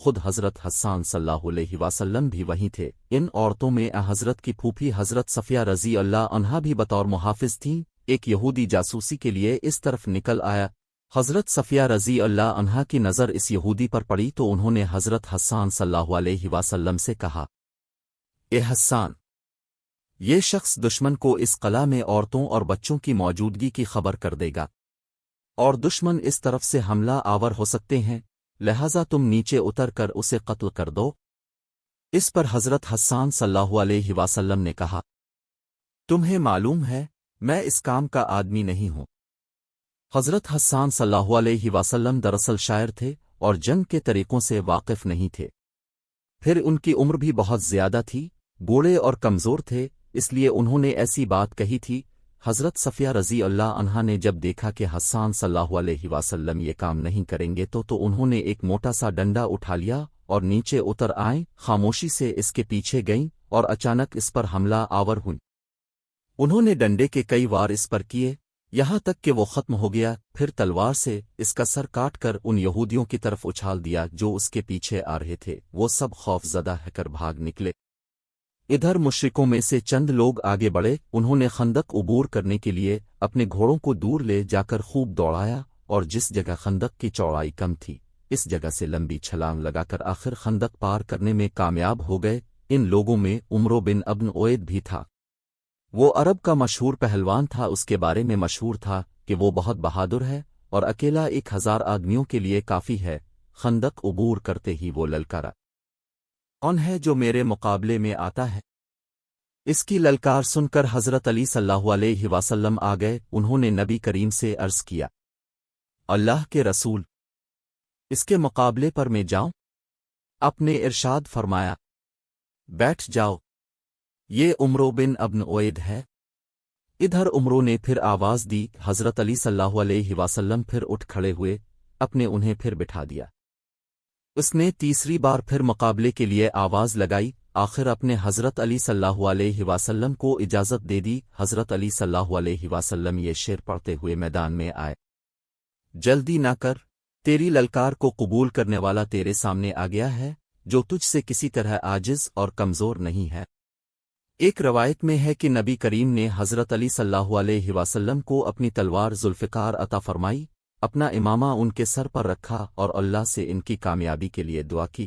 خود حضرت حسان صلی اللہ علیہ وسلم بھی وہیں تھے۔ ان عورتوں میں حضرت کی پھوپھی حضرت صفیہ رضی اللہ عنہا بھی بطور محافظ تھیں۔ ایک یہودی جاسوسی کے لیے اس طرف نکل آیا۔ حضرت صفیہ رضی اللہ عنہا کی نظر اس یہودی پر پڑی تو انہوں نے حضرت حسان صلی اللہ علیہ وسلم سے کہا، اے حسان، یہ شخص دشمن کو اس قلعہ میں عورتوں اور بچوں کی موجودگی کی خبر کر دے گا، اور دشمن اس طرف سے حملہ آور ہو سکتے ہیں، لہذا تم نیچے اتر کر اسے قتل کر دو۔ اس پر حضرت حسان صلی اللہ علیہ وسلم نے کہا، تمہیں معلوم ہے میں اس کام کا آدمی نہیں ہوں۔ حضرت حسان صلی اللہ علیہ وسلم دراصل شاعر تھے اور جنگ کے طریقوں سے واقف نہیں تھے، پھر ان کی عمر بھی بہت زیادہ تھی، بوڑھے اور کمزور تھے، اس لیے انہوں نے ایسی بات کہی تھی۔ حضرت صفیہ رضی اللہ عنہا نے جب دیکھا کہ حسان صلی اللہ علیہ وسلم یہ کام نہیں کریں گے تو انہوں نے ایک موٹا سا ڈنڈا اٹھا لیا اور نیچے اتر آئیں، خاموشی سے اس کے پیچھے گئیں اور اچانک اس پر حملہ آور ہوئیں۔ انہوں نے ڈنڈے کے کئی وار اس پر کیے، یہاں تک کہ وہ ختم ہو گیا، پھر تلوار سے اس کا سر کاٹ کر ان یہودیوں کی طرف اچھال دیا جو اس کے پیچھے آ رہے تھے۔ وہ سب خوف زدہ ہے کر بھاگ نکلے۔ ادھر مشرکوں میں سے چند لوگ آگے بڑھے، انہوں نے خندق عبور کرنے کے لیے اپنے گھوڑوں کو دور لے جا کر خوب دوڑایا، اور جس جگہ خندق کی چوڑائی کم تھی اس جگہ سے لمبی چھلانگ لگا کر آخر خندق پار کرنے میں کامیاب ہو گئے۔ ان لوگوں میں عمرو بن ابن اوید بھی تھا۔ وہ عرب کا مشہور پہلوان تھا، اس کے بارے میں مشہور تھا کہ وہ بہت بہادر ہے اور اکیلا 1000 آدمیوں کے لیے کافی ہے۔ خندق عبور کرتے ہی وہ للکارا، کون ہے جو میرے مقابلے میں آتا ہے؟ اس کی للکار سن کر حضرت علی صلی اللہ علیہ وسلم آ گئے۔ انہوں نے نبی کریم سے عرض کیا، اللہ کے رسول، اس کے مقابلے پر میں جاؤں؟ آپ نے ارشاد فرمایا، بیٹھ جاؤ، یہ عمرو بن ابن اوید ہے۔ ادھر عمرو نے پھر آواز دی، حضرت علی صلی اللہ علیہ وسلم پھر اٹھ کھڑے ہوئے، اپنے انہیں پھر بٹھا دیا۔ اس نے تیسری بار پھر مقابلے کے لیے آواز لگائی، آخر اپنے حضرت علی صلی اللہ علیہ وسلم کو اجازت دے دی۔ حضرت علی صلی اللہ علیہ وسلم یہ شعر پڑھتے ہوئے میدان میں آئے، جلدی نہ کر، تیری للکار کو قبول کرنے والا تیرے سامنے آ گیا ہے جو تجھ سے کسی طرح عاجز اور کمزور نہیں ہے۔ ایک روایت میں ہے کہ نبی کریم نے حضرت علی صلی اللہ علیہ وسلم کو اپنی تلوار ذوالفقار عطا فرمائی، اپنا امامہ ان کے سر پر رکھا اور اللہ سے ان کی کامیابی کے لیے دعا کی۔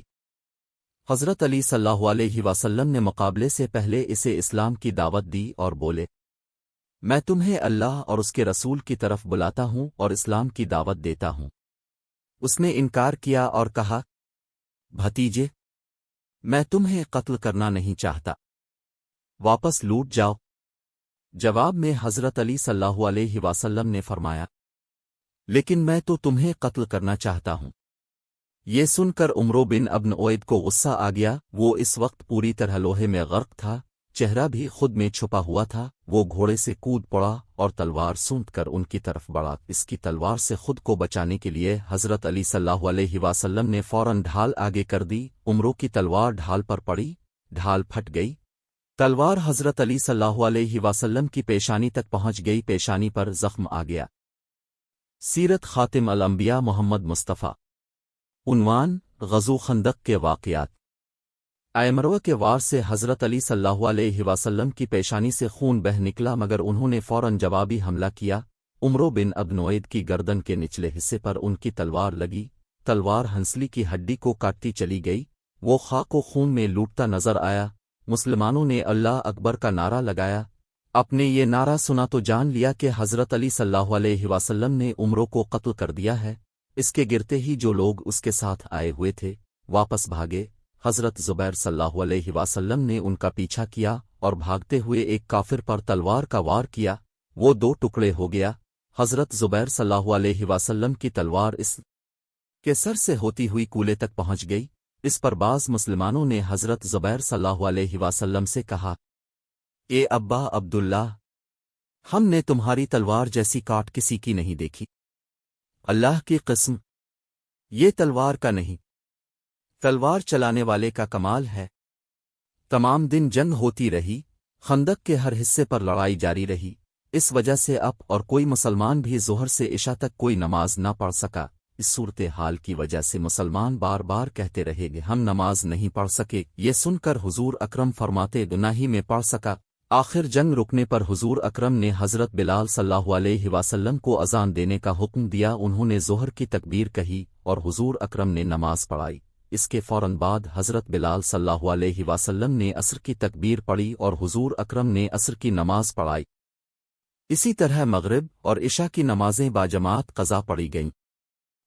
حضرت علی صلی اللہ علیہ وسلم نے مقابلے سے پہلے اسے اسلام کی دعوت دی اور بولے، میں تمہیں اللہ اور اس کے رسول کی طرف بلاتا ہوں اور اسلام کی دعوت دیتا ہوں۔ اس نے انکار کیا اور کہا، بھتیجے، میں تمہیں قتل کرنا نہیں چاہتا، واپس لوٹ جاؤ۔ جواب میں حضرت علی صلی اللہ علیہ وسلم نے فرمایا، لیکن میں تو تمہیں قتل کرنا چاہتا ہوں۔ یہ سن کر عمرو بن ابن اوید کو غصہ آ گیا، وہ اس وقت پوری طرح لوہے میں غرق تھا، چہرہ بھی خود میں چھپا ہوا تھا۔ وہ گھوڑے سے کود پڑا اور تلوار سونت کر ان کی طرف بڑھا۔ اس کی تلوار سے خود کو بچانے کے لیے حضرت علی صلی اللہ علیہ وسلم نے فوراً ڈھال آگے کر دی۔ عمرو کی تلوار ڈھال پر پڑی، ڈھال پھٹ گئی، تلوار حضرت علی صلی اللہ علیہ وسلم کی پیشانی تک پہنچ گئی، پیشانی پر زخم آ گیا۔ سیرت خاتم الانبیاء محمد مصطفیٰ۔ عنوان: غزو خندق کے واقعات۔ مروہ کے وار سے حضرت علی صلی اللہ علیہ وسلم کی پیشانی سے خون بہہ نکلا، مگر انہوں نے فوراً جوابی حملہ کیا۔ عمرو بن ابن اوید کی گردن کے نچلے حصے پر ان کی تلوار لگی، تلوار ہنسلی کی ہڈی کو کاٹتی چلی گئی، وہ خاک و خون میں لوٹتا نظر آیا۔ مسلمانوں نے اللہ اکبر کا نعرہ لگایا۔ اپنے یہ نعرہ سنا تو جان لیا کہ حضرت علی صلی اللہ علیہ وسلم نے عمرو کو قتل کر دیا ہے۔ اس کے گرتے ہی جو لوگ اس کے ساتھ آئے ہوئے تھے واپس بھاگے۔ حضرت زبیر صلی اللہ علیہ وسلم نے ان کا پیچھا کیا اور بھاگتے ہوئے ایک کافر پر تلوار کا وار کیا، وہ 2 ٹکڑے ہو گیا۔ حضرت زبیر صلی اللہ علیہ وسلم کی تلوار اس کے سر سے ہوتی ہوئی کولے تک پہنچ گئی۔ اس پر بعض مسلمانوں نے حضرت زبیر صلی اللہ علیہ وسلم سے کہا، اے ابا عبداللہ، ہم نے تمہاری تلوار جیسی کاٹ کسی کی نہیں دیکھی، اللہ کی قسم یہ تلوار کا نہیں، تلوار چلانے والے کا کمال ہے۔ تمام دن جنگ ہوتی رہی، خندق کے ہر حصے پر لڑائی جاری رہی، اس وجہ سے اب اور کوئی مسلمان بھی ظہر سے عشاء تک کوئی نماز نہ پڑھ سکا۔ اس صورتحال کی وجہ سے مسلمان بار بار کہتے رہے کہ ہم نماز نہیں پڑھ سکے۔ یہ سن کر حضور اکرم فرماتے گناہی میں پڑھ سکا۔ آخر جنگ رکنے پر حضور اکرم نے حضرت بلال صلی اللہ علیہ وسلم کو اذان دینے کا حکم دیا۔ انہوں نے ظہر کی تکبیر کہی اور حضور اکرم نے نماز پڑھائی۔ اس کے فوراً بعد حضرت بلال صلی اللہ علیہ وسلم نے عصر کی تکبیر پڑھی اور حضور اکرم نے عصر کی نماز پڑھائی۔ اسی طرح مغرب اور عشاء کی نمازیں باجماعت قضا پڑی گئیں۔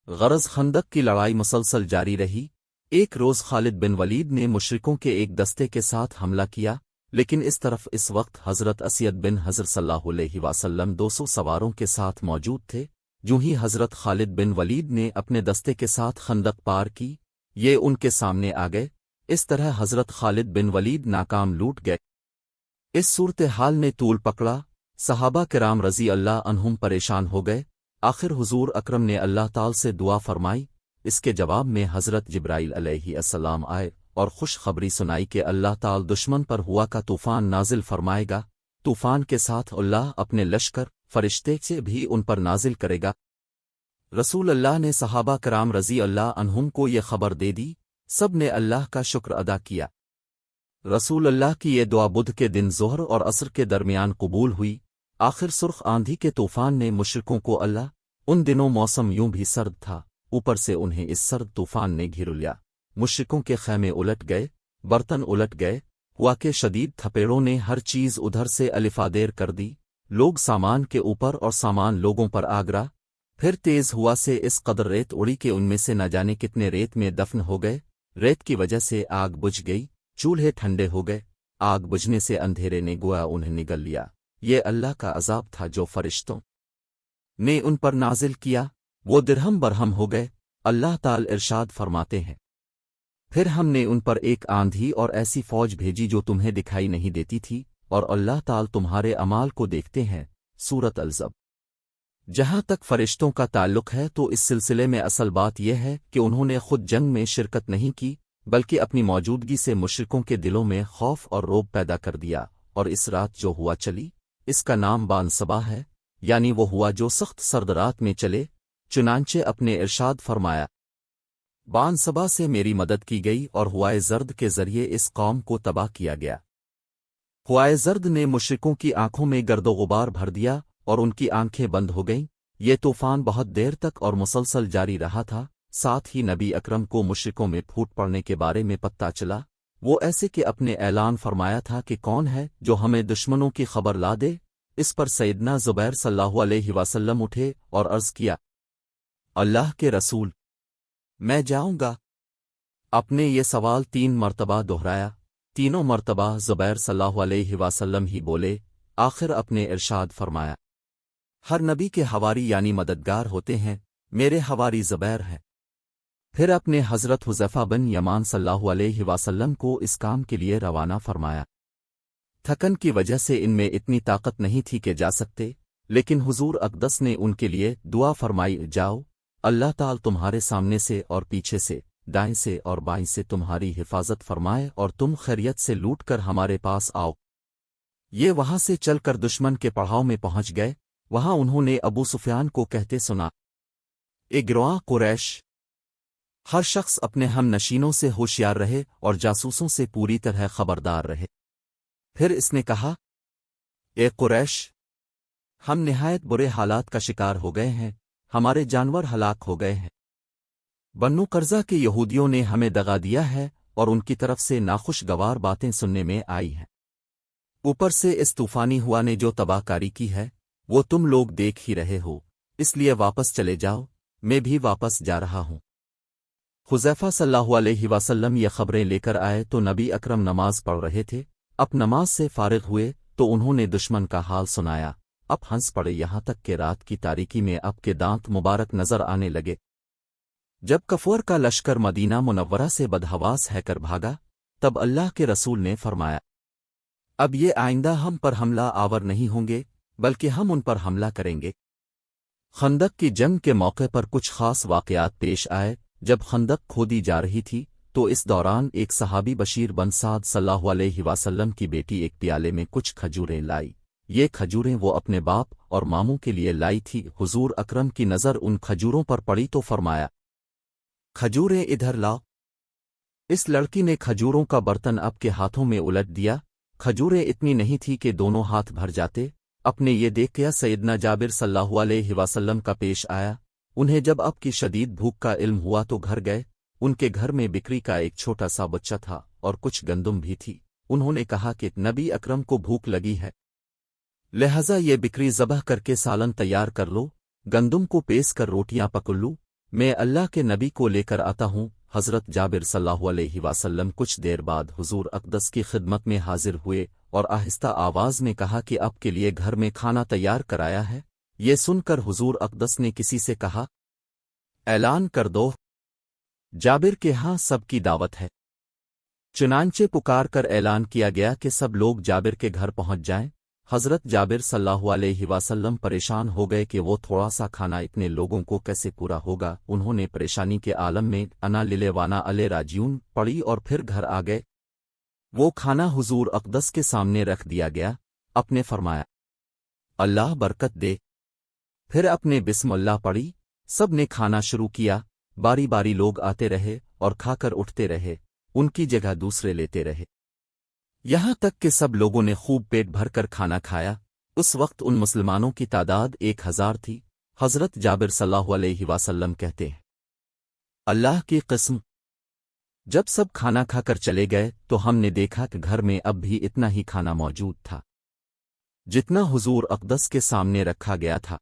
غرض خندق کی لڑائی مسلسل جاری رہی۔ ایک روز خالد بن ولید نے مشرکوں کے ایک دستے کے ساتھ حملہ کیا، لیکن اس طرف اس وقت حضرت اسید بن حضر صلی اللہ علیہ وسلم 200 سواروں کے ساتھ موجود تھے۔ جو ہی حضرت خالد بن ولید نے اپنے دستے کے ساتھ خندق پار کی، یہ ان کے سامنے آ گئے۔ اس طرح حضرت خالد بن ولید ناکام لوٹ گئے۔ اس صورتحال نے طول پکڑا، صحابہ کرام رضی اللہ عنہم پریشان ہو گئے۔ آخر حضور اکرم نے اللہ تعالی سے دعا فرمائی۔ اس کے جواب میں حضرت جبرائیل علیہ السلام آئے اور خوشخبری سنائی کہ اللہ تعالی دشمن پر ہوا کا طوفان نازل فرمائے گا۔ طوفان کے ساتھ اللہ اپنے لشکر فرشتے سے بھی ان پر نازل کرے گا۔ رسول اللہ نے صحابہ کرام رضی اللہ عنہم کو یہ خبر دے دی۔ سب نے اللہ کا شکر ادا کیا۔ رسول اللہ کی یہ دعا بدھ کے دن ظہر اور عصر کے درمیان قبول ہوئی۔ آخر سرخ آندھی کے طوفان نے مشرکوں کو اللہ، ان دنوں موسم یوں بھی سرد تھا، اوپر سے انہیں اس سرد طوفان نے گھیر لیا۔ مشرکوں کے خیمے الٹ گئے، برتن الٹ گئے، ہوا کہ شدید تھپیڑوں نے ہر چیز ادھر سے الفادیر کر دی۔ لوگ سامان کے اوپر اور سامان لوگوں پر آگرا۔ پھر تیز ہوا سے اس قدر ریت اڑی کہ ان میں سے نہ جانے کتنے ریت میں دفن ہو گئے۔ ریت کی وجہ سے آگ بجھ گئی، چولہے ٹھنڈے ہو گئے۔ آگ بجھنے سے اندھیرے نے گویا انہیں نگل لیا۔ یہ اللہ کا عذاب تھا جو فرشتوں نے ان پر نازل کیا۔ وہ درہم برہم ہو گئے۔ اللہ تعالی ارشاد فرماتے ہیں، پھر ہم نے ان پر ایک آندھی اور ایسی فوج بھیجی جو تمہیں دکھائی نہیں دیتی تھی، اور اللہ تعالی تمہارے اعمال کو دیکھتے ہیں۔ سورۃ الزب۔ جہاں تک فرشتوں کا تعلق ہے تو اس سلسلے میں اصل بات یہ ہے کہ انہوں نے خود جنگ میں شرکت نہیں کی، بلکہ اپنی موجودگی سے مشرکوں کے دلوں میں خوف اور رعب پیدا کر دیا۔ اور اس رات جو ہوا چلی، اس کا نام بانصبا ہے، یعنی وہ ہوا جو سخت سرد رات میں چلے۔ چنانچہ اپنے ارشاد فرمایا، بانصبا سے میری مدد کی گئی اور ہوائے زرد کے ذریعے اس قوم کو تباہ کیا گیا۔ ہوائے زرد نے مشرکوں کی آنکھوں میں گرد و غبار بھر دیا اور ان کی آنکھیں بند ہو گئیں۔ یہ طوفان بہت دیر تک اور مسلسل جاری رہا تھا۔ ساتھ ہی نبی اکرم کو مشرکوں میں پھوٹ پڑنے کے بارے میں پتہ چلا۔ وہ ایسے کہ اپنے اعلان فرمایا تھا کہ کون ہے جو ہمیں دشمنوں کی خبر لا دے۔ اس پر سیدنا زبیر صلی اللہ علیہ وسلم اٹھے اور عرض کیا، اللہ کے رسول، میں جاؤں گا۔ اپنے یہ سوال 3 مرتبہ دہرایا۔ تینوں مرتبہ زبیر صلی اللہ علیہ وسلم ہی بولے۔ آخر اپنے ارشاد فرمایا، ہر نبی کے حواری یعنی مددگار ہوتے ہیں، میرے حواری زبیر ہیں۔ پھر اپنے حضرت حذیفہ بن یمان صلی اللہ علیہ وسلم کو اس کام کے لیے روانہ فرمایا۔ تھکن کی وجہ سے ان میں اتنی طاقت نہیں تھی کہ جا سکتے، لیکن حضور اقدس نے ان کے لیے دعا فرمائی، جاؤ، اللہ تعالی تمہارے سامنے سے اور پیچھے سے، دائیں سے اور بائیں سے تمہاری حفاظت فرمائے اور تم خیریت سے لوٹ کر ہمارے پاس آؤ۔ یہ وہاں سے چل کر دشمن کے پڑاؤ میں پہنچ گئے۔ وہاں انہوں نے ابو سفیان کو کہتے سنا، اے گروہ قریش، ہر شخص اپنے ہم نشینوں سے ہوشیار رہے اور جاسوسوں سے پوری طرح خبردار رہے۔ پھر اس نے کہا، اے قریش، ہم نہایت برے حالات کا شکار ہو گئے ہیں، ہمارے جانور ہلاک ہو گئے ہیں۔ بنو قرظہ کے یہودیوں نے ہمیں دغا دیا ہے اور ان کی طرف سے ناخوشگوار باتیں سننے میں آئی ہیں۔ اوپر سے اس طوفانی ہوا نے جو تباہ کاری کی ہے وہ تم لوگ دیکھ ہی رہے ہو، اس لیے واپس چلے جاؤ، میں بھی واپس جا رہا ہوں۔ حذیفہ صلی اللہ علیہ وسلم یہ خبریں لے کر آئے تو نبی اکرم نماز پڑھ رہے تھے۔ اب نماز سے فارغ ہوئے تو انہوں نے دشمن کا حال سنایا۔ اب ہنس پڑے، یہاں تک کہ رات کی تاریکی میں اب کے دانت مبارک نظر آنے لگے۔ جب کفور کا لشکر مدینہ منورہ سے بدحواس ہے کر بھاگا، تب اللہ کے رسول نے فرمایا، اب یہ آئندہ ہم پر حملہ آور نہیں ہوں گے، بلکہ ہم ان پر حملہ کریں گے۔ خندق کی جنگ کے موقع پر کچھ خاص واقعات پیش آئے۔ جب خندق کھودی جا رہی تھی تو اس دوران ایک صحابی بشیر بن سعد صلی اللہ علیہ وسلم کی بیٹی ایک پیالے میں کچھ کھجوریں لائی۔ یہ کھجوریں وہ اپنے باپ اور ماموں کے لیے لائی تھی۔ حضور اکرم کی نظر ان کھجوروں پر پڑی تو فرمایا، کھجوریں ادھر لاؤ۔ اس لڑکی نے کھجوروں کا برتن اب کے ہاتھوں میں الٹ دیا۔ کھجوریں اتنی نہیں تھی کہ دونوں ہاتھ بھر جاتے۔ اپنے یہ دیکھ کے سیدنا جابر صلی اللہ علیہ وسلم کا پیش آیا۔ انہیں جب اب کی شدید بھوک کا علم ہوا تو گھر گئے۔ ان کے گھر میں بکری کا ایک چھوٹا سا بچہ تھا اور کچھ گندم بھی تھی۔ انہوں نے کہا کہ نبی اکرم کو بھوک لگی ہے، لہذا یہ بکری ذبح کر کے سالن تیار کر لو، گندم کو پیس کر روٹیاں پکڑ لو، میں اللہ کے نبی کو لے کر آتا ہوں۔ حضرت جابر صلی اللہ علیہ وسلم کچھ دیر بعد حضور اقدس کی خدمت میں حاضر ہوئے اور آہستہ آواز میں کہا کہ آپ کے لیے گھر میں کھانا تیار کرایا ہے۔ یہ سن کر حضور اقدس نے کسی سے کہا، اعلان کر دو، جابر کے ہاں سب کی دعوت ہے۔ چنانچہ پکار کر اعلان کیا گیا کہ سب لوگ جابر کے گھر پہنچ جائیں۔ حضرت جابر صلی اللہ علیہ وسلم پریشان ہو گئے کہ وہ تھوڑا سا کھانا اتنے لوگوں کو کیسے پورا ہوگا۔ انہوں نے پریشانی کے عالم میں انا للہ وانا علیہ راجعون پڑھی اور پھر گھر آ گئے۔ وہ کھانا حضور اقدس کے سامنے رکھ دیا گیا۔ اپنے فرمایا، اللہ برکت دے۔ پھر اپنے بسم اللہ پڑھی، سب نے کھانا شروع کیا۔ باری باری لوگ آتے رہے اور کھا کر اٹھتے رہے، ان کی جگہ دوسرے لیتے رہے، یہاں تک کہ سب لوگوں نے خوب پیٹ بھر کر کھانا کھایا۔ اس وقت ان مسلمانوں کی تعداد 1000 تھی۔ حضرت جابر صلی اللہ علیہ وسلم کہتے ہیں، اللہ کی قسم، جب سب کھانا کھا کر چلے گئے تو ہم نے دیکھا کہ گھر میں اب بھی اتنا ہی کھانا موجود تھا جتنا حضور اقدس کے سامنے رکھا گیا تھا۔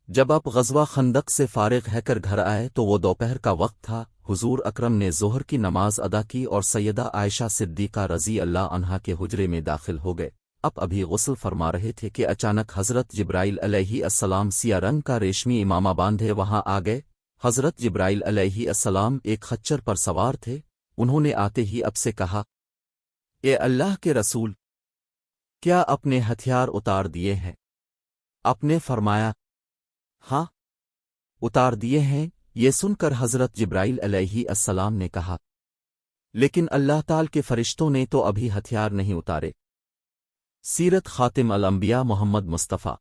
جب آپ غزوہ خندق سے فارغ ہے کر گھر آئے تو وہ دوپہر کا وقت تھا۔ حضور اکرم نے ظہر کی نماز ادا کی اور سیدہ عائشہ صدیقہ رضی اللہ عنہا کے حجرے میں داخل ہو گئے۔ اب ابھی غسل فرما رہے تھے کہ اچانک حضرت جبرائیل علیہ السلام سیاہ رنگ کا ریشمی امامہ باندھے وہاں آ گئے۔ حضرت جبرائیل علیہ السلام ایک خچر پر سوار تھے۔ انہوں نے آتے ہی اب سے کہا، اے اللہ کے رسول، کیا اپنے ہتھیار اتار دیے ہیں؟ آپ نے فرمایا، ہاں اتار دیے ہیں۔ یہ سن کر حضرت جبرائیل علیہ السلام نے کہا، لیکن اللہ تعالی کے فرشتوں نے تو ابھی ہتھیار نہیں اتارے۔ سیرت خاتم الانبیاء محمد مصطفیٰ۔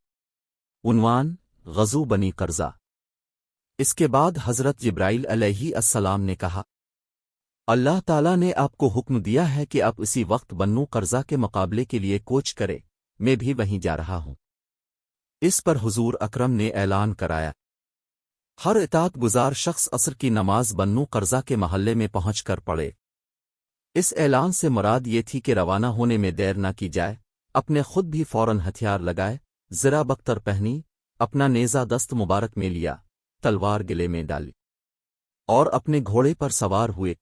عنوان، غزو بنی قرظہ۔ اس کے بعد حضرت جبرائیل علیہ السلام نے کہا، اللہ تعالیٰ نے آپ کو حکم دیا ہے کہ آپ اسی وقت بنو قرظہ کے مقابلے کے لیے کوچ کرے، میں بھی وہیں جا رہا ہوں۔ اس پر حضور اکرم نے اعلان کرایا، ہر اطاعت گزار شخص عصر کی نماز بنو قرظہ کے محلے میں پہنچ کر پڑھے۔ اس اعلان سے مراد یہ تھی کہ روانہ ہونے میں دیر نہ کی جائے، اپنے خود بھی فوراً ہتھیار لگائے، زرہ بختر پہنی، اپنا نیزہ دست مبارک میں لیا، تلوار گلے میں ڈالی اور اپنے گھوڑے پر سوار ہوئے۔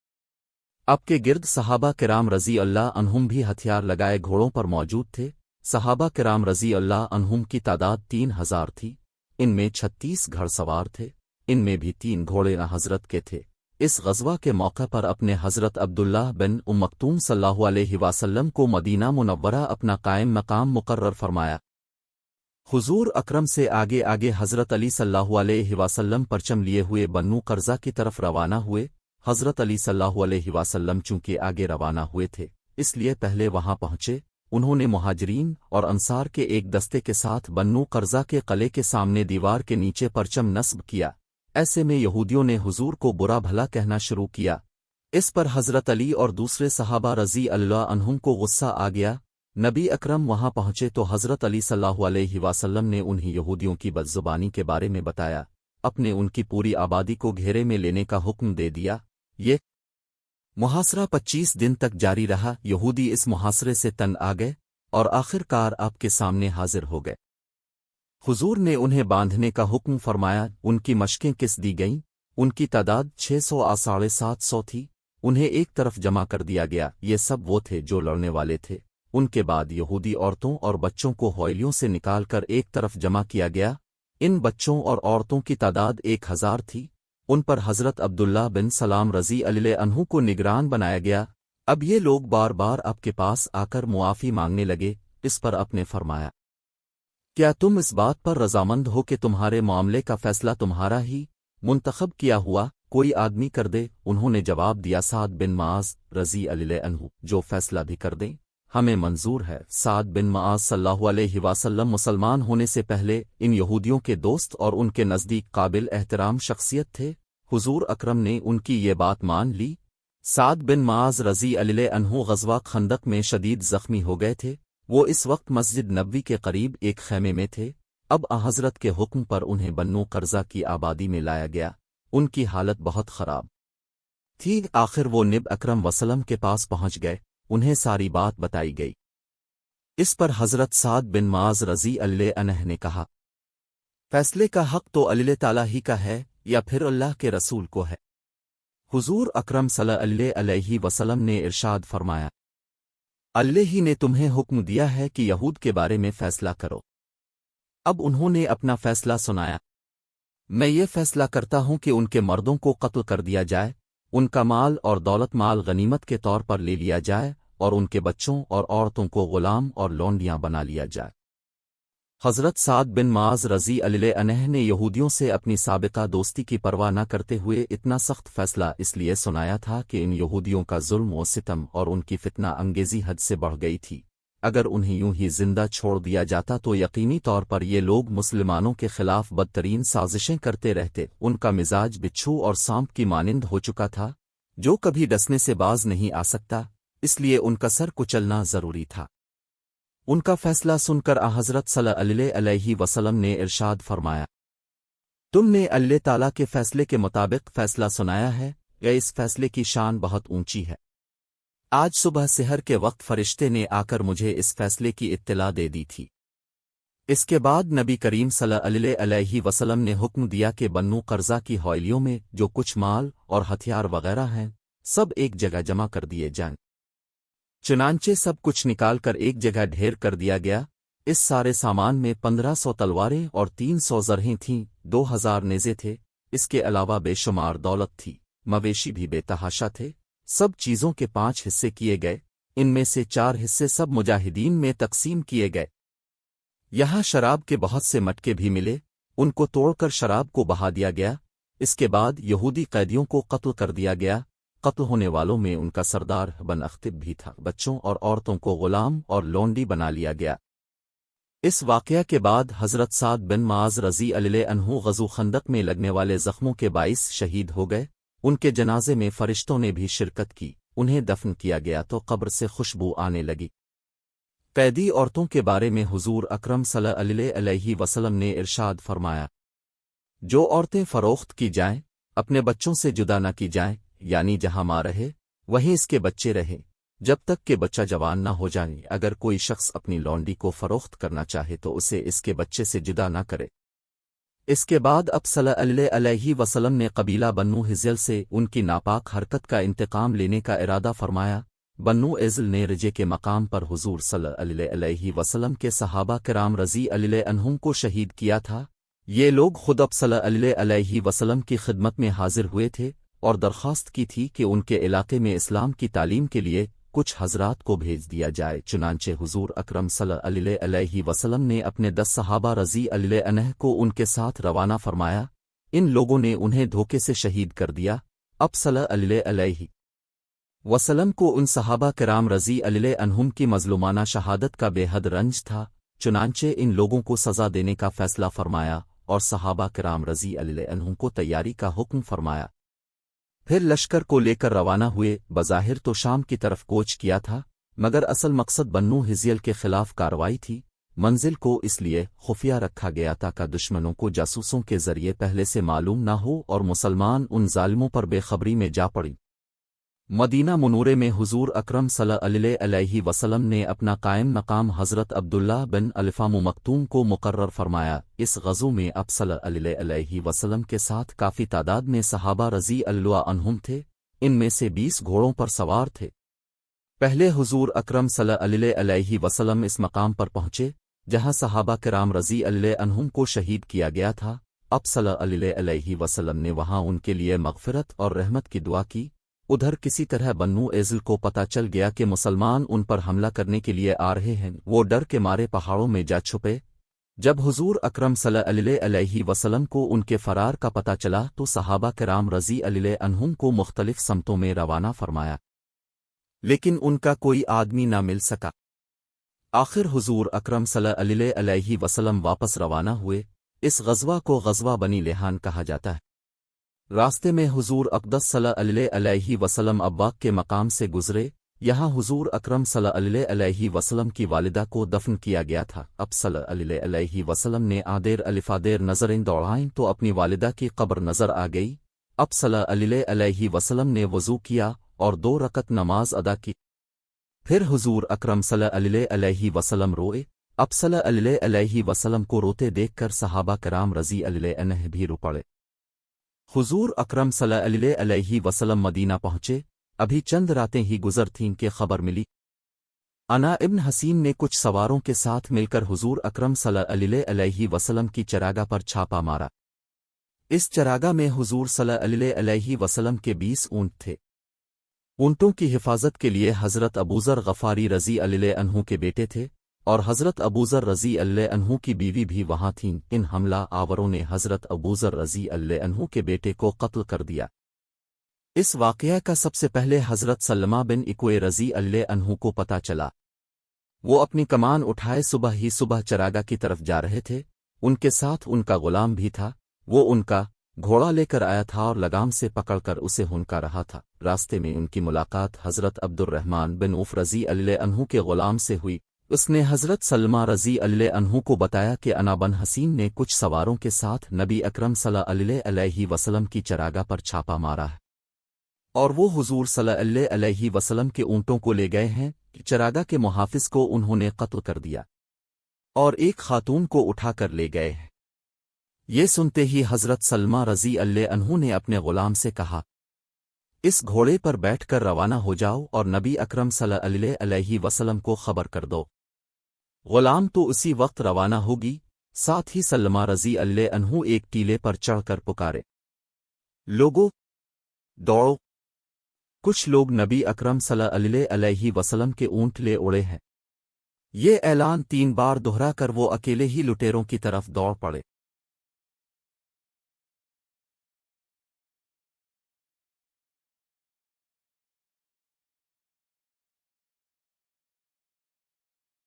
آپ کے گرد صحابہ کرام رضی اللہ عنہم بھی ہتھیار لگائے گھوڑوں پر موجود تھے۔ صحابہ کرام رضی اللہ عنہم کی تعداد 3000 تھی۔ ان میں 36 گھڑ سوار تھے، ان میں بھی 3 گھوڑے حضرت کے تھے۔ اس غزوہ کے موقع پر اپنے حضرت عبداللہ بن ام مکتوم صلی اللہ علیہ وسلم کو مدینہ منورہ اپنا قائم مقام مقرر فرمایا۔ حضور اکرم سے آگے آگے حضرت علی صلی اللہ علیہ وسلم پرچم لیے ہوئے بنو قرظہ کی طرف روانہ ہوئے۔ حضرت علی صلی اللہ علیہ وسلم چونکہ آگے روانہ ہوئے تھے اس لیے پہلے وہاں پہنچے۔ انہوں نے مہاجرین اور انصار کے ایک دستے کے ساتھ بنو قرظہ کے قلعے کے سامنے دیوار کے نیچے پرچم نصب کیا۔ ایسے میں یہودیوں نے حضور کو برا بھلا کہنا شروع کیا۔ اس پر حضرت علی اور دوسرے صحابہ رضی اللہ عنہم کو غصہ آ گیا۔ نبی اکرم وہاں پہنچے تو حضرت علی صلی اللہ علیہ وسلم نے انہیں یہودیوں کی بدزبانی کے بارے میں بتایا، اپنے ان کی پوری آبادی کو گھیرے میں لینے کا حکم دے دیا۔ یہ محاصرہ 25 دن تک جاری رہا۔ یہودی اس محاصرے سے تنگ آ گئے اور آخر کار آپ کے سامنے حاضر ہو گئے۔ حضور نے انہیں باندھنے کا حکم فرمایا۔ ان کی مشقیں کس دی گئیں؟ ان کی تعداد 600 آ 750 تھی۔ انہیں ایک طرف جمع کر دیا گیا۔ یہ سب وہ تھے جو لڑنے والے تھے۔ ان کے بعد یہودی عورتوں اور بچوں کو حویلیوں سے نکال کر ایک طرف جمع کیا گیا۔ ان بچوں اور عورتوں کی تعداد 1000 تھی۔ ان پر حضرت عبداللہ بن سلام رضی اللہ عنہ کو نگران بنایا گیا۔ اب یہ لوگ بار بار آپ کے پاس آ کر معافی مانگنے لگے۔ اس پر آپ نے فرمایا، کیا تم اس بات پر رضامند ہو کہ تمہارے معاملے کا فیصلہ تمہارا ہی منتخب کیا ہوا کوئی آدمی کر دے؟ انہوں نے جواب دیا، سعد بن معاذ رضی اللہ عنہ جو فیصلہ بھی کر دیں۔ ہمیں منظور ہے۔ سعد بن معاذ صلی اللہ علیہ وسلم مسلمان ہونے سے پہلے ان یہودیوں کے دوست اور ان کے نزدیک قابل احترام شخصیت تھے۔ حضور اکرم نے ان کی یہ بات مان لی۔ سعد بن معاذ رضی اللہ عنہ غزوہ خندق میں شدید زخمی ہو گئے تھے۔ وہ اس وقت مسجد نبوی کے قریب ایک خیمے میں تھے۔ اب حضرت کے حکم پر انہیں بنو قرظہ کی آبادی میں لایا گیا۔ ان کی حالت بہت خراب تھی۔ آخر وہ نبی اکرم وسلم کے پاس پہنچ گئے، انہیں ساری بات بتائی گئی۔ اس پر حضرت سعد بن معاذ رضی اللہ عنہ نے کہا، فیصلے کا حق تو اللہ تعالیٰ ہی کا ہے یا پھر اللہ کے رسول کو ہے۔ حضور اکرم صلی اللہ علیہ وسلم نے ارشاد فرمایا، اللہ ہی نے تمہیں حکم دیا ہے کہ یہود کے بارے میں فیصلہ کرو۔ اب انہوں نے اپنا فیصلہ سنایا۔ میں یہ فیصلہ کرتا ہوں کہ ان کے مردوں کو قتل کر دیا جائے، ان کا مال اور دولت مال غنیمت کے طور پر لے لیا جائے، اور ان کے بچوں اور عورتوں کو غلام اور لونڈیاں بنا لیا جائے۔ حضرت سعد بن معاذ رضی اللہ عنہ نے یہودیوں سے اپنی سابقہ دوستی کی پرواہ نہ کرتے ہوئے اتنا سخت فیصلہ اس لیے سنایا تھا کہ ان یہودیوں کا ظلم و ستم اور ان کی فتنہ انگیزی حد سے بڑھ گئی تھی۔ اگر انہیں یوں ہی زندہ چھوڑ دیا جاتا تو یقینی طور پر یہ لوگ مسلمانوں کے خلاف بدترین سازشیں کرتے رہتے۔ ان کا مزاج بچھو اور سانپ کی مانند ہو چکا تھا، جو کبھی ڈسنے سے باز نہیں آ سکتا، اس لیے ان کا سر کچلنا ضروری تھا۔ ان کا فیصلہ سن کر حضرت صلی اللہ علیہ وسلم نے ارشاد فرمایا، تم نے اللہ تعالیٰ کے فیصلے کے مطابق فیصلہ سنایا ہے، یا اس فیصلے کی شان بہت اونچی ہے۔ آج صبح سحر کے وقت فرشتے نے آ کر مجھے اس فیصلے کی اطلاع دے دی تھی۔ اس کے بعد نبی کریم صلی اللہ علیہ وسلم نے حکم دیا کہ بنو قرظہ کی حویلیوں میں جو کچھ مال اور ہتھیار وغیرہ ہیں، سب ایک جگہ جمع کر دیے جائیں۔ چنانچہ سب کچھ نکال کر ایک جگہ ڈھیر کر دیا گیا۔ اس سارے سامان میں 1500 تلواریں اور 300 زرہیں تھیں، 2000 نیزے تھے، اس کے علاوہ بے شمار دولت تھی، مویشی بھی بے تحاشا تھے۔ سب چیزوں کے 5 حصے کیے گئے، ان میں سے 4 حصے سب مجاہدین میں تقسیم کیے گئے۔ یہاں شراب کے بہت سے مٹکے بھی ملے، ان کو توڑ کر شراب کو بہا دیا گیا۔ اس کے بعد یہودی قیدیوں کو قتل کر دیا گیا۔ قتل ہونے والوں میں ان کا سردار بن اختب بھی تھا۔ بچوں اور عورتوں کو غلام اور لونڈی بنا لیا گیا۔ اس واقعہ کے بعد حضرت سعد بن معاذ رضی اللہ عنہ غزو خندق میں لگنے والے زخموں کے باعث شہید ہو گئے۔ ان کے جنازے میں فرشتوں نے بھی شرکت کی۔ انہیں دفن کیا گیا تو قبر سے خوشبو آنے لگی۔ قیدی عورتوں کے بارے میں حضور اکرم صلی اللہ علیہ وسلم نے ارشاد فرمایا، جو عورتیں فروخت کی جائیں، اپنے بچوں سے جدا نہ کی جائیں، یعنی جہاں ماں رہے وہیں اس کے بچے رہیں، جب تک کہ بچہ جوان نہ ہو جائے۔ اگر کوئی شخص اپنی لونڈی کو فروخت کرنا چاہے تو اسے اس کے بچے سے جدا نہ کرے۔ اس کے بعد اب صلی اللہ علیہ وسلم نے قبیلہ بنو ہزل سے ان کی ناپاک حرکت کا انتقام لینے کا ارادہ فرمایا۔ بنو ایزل نے رجے کے مقام پر حضور صلی اللہ علیہ وسلم کے صحابہ کرام رضی اللہ عنہم کو شہید کیا تھا۔ یہ لوگ خود اب صلی اللہ علیہ وسلم کی خدمت میں حاضر ہوئے تھے اور درخواست کی تھی کہ ان کے علاقے میں اسلام کی تعلیم کے لیے کچھ حضرات کو بھیج دیا جائے۔ چنانچہ حضور اکرم صلی اللہ علیہ وسلم نے اپنے 10 صحابہ رضی اللہ عنہ کو ان کے ساتھ روانہ فرمایا۔ ان لوگوں نے انہیں دھوکے سے شہید کر دیا۔ اب صلی اللہ علیہ وسلم کو ان صحابہ کرام رضی اللہ عنہم کی مظلومانہ شہادت کا بے حد رنج تھا۔ چنانچہ ان لوگوں کو سزا دینے کا فیصلہ فرمایا اور صحابہ کرام رضی اللہ عنہم کو تیاری کا حکم فرمایا۔ پھر لشکر کو لے کر روانہ ہوئے۔ بظاہر تو شام کی طرف کوچ کیا تھا، مگر اصل مقصد بنو ہزیل کے خلاف کارروائی تھی۔ منزل کو اس لیے خفیہ رکھا گیا تاکہ دشمنوں کو جاسوسوں کے ذریعے پہلے سے معلوم نہ ہو اور مسلمان ان ظالموں پر بے خبری میں جا پڑیں۔ مدینہ منورے میں حضور اکرم صلی اللہ علیہ وسلم نے اپنا قائم مقام حضرت عبداللہ بن الفام مکتوم کو مقرر فرمایا۔ اس غزو میں اب صلی اللہ علیہ وسلم کے ساتھ کافی تعداد میں صحابہ رضی اللہ عنہم تھے، ان میں سے 20 گھوڑوں پر سوار تھے۔ پہلے حضور اکرم صلی اللہ علیہ وسلم اس مقام پر پہنچے جہاں صحابہ کرام رضی اللہ عنہم کو شہید کیا گیا تھا۔ اب صلی اللہ علیہ وسلم نے وہاں ان کے لیے مغفرت اور رحمت کی دعا کی۔ ادھر کسی طرح بنو ایزل کو پتہ چل گیا کہ مسلمان ان پر حملہ کرنے کے لیے آ رہے ہیں۔ وہ ڈر کے مارے پہاڑوں میں جا چھپے۔ جب حضور اکرم صلی اللہ علیہ وسلم کو ان کے فرار کا پتہ چلا تو صحابہ کرام رضی اللہ عنہم کو مختلف سمتوں میں روانہ فرمایا، لیکن ان کا کوئی آدمی نہ مل سکا۔ آخر حضور اکرم صلی اللہ علیہ وسلم واپس روانہ ہوئے۔ اس غزوہ کو غزوہ بنی لحان کہا جاتا ہے۔ راستے میں حضور اقدس صلی اللہ علیہ وسلم ابواق کے مقام سے گزرے، یہاں حضور اکرم صلی اللہ علیہ وسلم کی والدہ کو دفن کیا گیا تھا۔ اب صلی اللہ علیہ وسلم نے آدیر الفادیر نظریں دوڑائیں تو اپنی والدہ کی قبر نظر آ گئی۔ اب صلی اللہ علیہ وسلم نے وضو کیا اور 2 رکعت نماز ادا کی۔ پھر حضور اکرم صلی اللہ علیہ وسلم روئے۔ اب صلی اللہ علیہ وسلم کو روتے دیکھ کر صحابہ کرام رضی اللہ عنہ بھی رو پڑے۔ حضور اکرم صلی اللہ علیہ وسلم مدینہ پہنچے، ابھی چند راتیں ہی گزر تھیں کہ خبر ملی۔ انا ابن حسین نے کچھ سواروں کے ساتھ مل کر حضور اکرم صلی اللہ علیہ وسلم کی چراگاہ پر چھاپا مارا۔ اس چراگاہ میں حضور صلی اللہ علیہ وسلم کے 20 اونٹ تھے۔ اونٹوں کی حفاظت کے لیے حضرت ابوذر غفاری رضی اللہ عنہ کے بیٹے تھے، اور حضرت ابوذر رضی اللہ عنہ کی بیوی بھی وہاں تھیں۔ ان حملہ آوروں نے حضرت ابوذر رضی اللہ عنہ کے بیٹے کو قتل کر دیا۔ اس واقعہ کا سب سے پہلے حضرت سلمہ بن اکوے رضی اللہ عنہ کو پتہ چلا۔ وہ اپنی کمان اٹھائے صبح چراگاہ کی طرف جا رہے تھے۔ ان کے ساتھ ان کا غلام بھی تھا، وہ ان کا گھوڑا لے کر آیا تھا اور لگام سے پکڑ کر اسے ہنکا رہا تھا۔ راستے میں ان کی ملاقات حضرت عبد الرحمن بن عوف رضی اللہ عنہ کے غلام سے ہوئی۔ اس نے حضرت سلمہ رضی اللہ عنہ کو بتایا کہ انا بن حسین نے کچھ سواروں کے ساتھ نبی اکرم صلی اللہ علیہ وسلم کی چراگاہ پر چھاپا مارا ہے، اور وہ حضور صلی اللہ علیہ وسلم کے اونٹوں کو لے گئے ہیں۔ چراگاہ کے محافظ کو انہوں نے قتل کر دیا اور ایک خاتون کو اٹھا کر لے گئے ہیں۔ یہ سنتے ہی حضرت سلمہ رضی اللہ عنہ نے اپنے غلام سے کہا، اس گھوڑے پر بیٹھ کر روانہ ہو جاؤ اور نبی اکرم صلی اللہ علیہ وسلم کو خبر کر دو۔ غلام تو اسی وقت روانہ ہوگی۔ ساتھ ہی سلمہ رضی اللہ عنہ ایک ٹیلے پر چڑھ کر پکارے، لوگو دوڑو، کچھ لوگ نبی اکرم صلی اللہ علیہ وسلم کے اونٹ لے اڑے ہیں۔ یہ اعلان 3 بار دہرا کر وہ اکیلے ہی لٹیروں کی طرف دوڑ پڑے۔